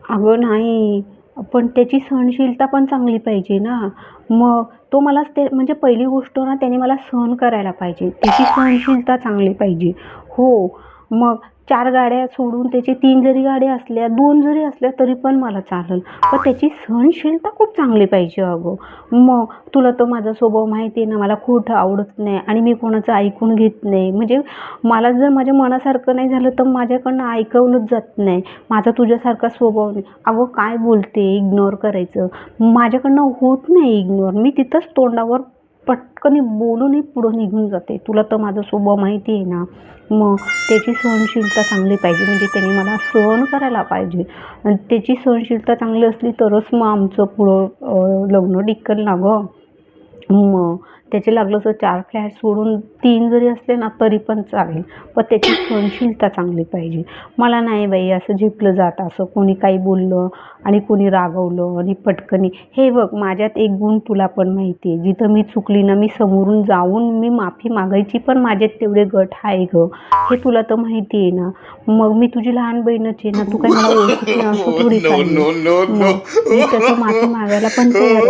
अगं नाही, पण त्याची सहनशीलता पण चांगली पाहिजे ना. मग तो मला ते म्हणजे पहिली गोष्ट ना त्याने मला सहन करायला पाहिजे. त्याची सहनशीलता चांगली पाहिजे. हो, मग 4 गाड्या सोडून त्याची 3 जरी गाड्या असल्या, 2 जरी असल्या तरी पण मला चालेल. पण त्याची सहनशीलता खूप चांगली पाहिजे अगं. मग तुला तर माझा स्वभाव माहिती आहे ना, मला खोटं आवडत नाही आणि मी कोणाचं ऐकून घेत नाही. म्हणजे मला जर माझ्या मनासारखं नाही झालं तर माझ्याकडनं ऐकवलंच जात नाही. माझा तुझ्यासारखा स्वभाव नाही. अगं काय बोलते, इग्नोर करायचं. माझ्याकडनं होत नाही इग्नोर. मी तिथंच तोंडावर पटकन बोलूनही पुढं निघून जाते. तुला तर माझा स्वभाव माहिती आहे ना. मग त्याची सहनशीलता चांगली पाहिजे म्हणजे त्याने मला सहन करायला पाहिजे. आणि त्याची सहनशीलता चांगली असली तरच मग आमचं पुढं लग्न टिकेल ना गं. मग त्याचे लागलं तर 4 फ्लॅट सोडून 3 जरी असले ना तरी पण चालेल. पण त्याची सहनशीलता चांगली पाहिजे. मला नाही बाई असं झेपलं जात असं कोणी काही बोललं आणि कोणी रागवलं आणि पटकनी हे बघ माझ्यात एक गुण तुला पण माहिती आहे. जिथं मी चुकली ना मी समोरून जाऊन मी माफी मागायची पण माझ्यात तेवढे गट आहे गं. हे तुला तर माहिती आहे ना. मग मी तुझी लहान बहीणच आहे ना. तू काही मला ओळखत नाही असं थोडीच no, आहे. no, no, मग मी तसं माफी no. मागायला पण तयार आहे.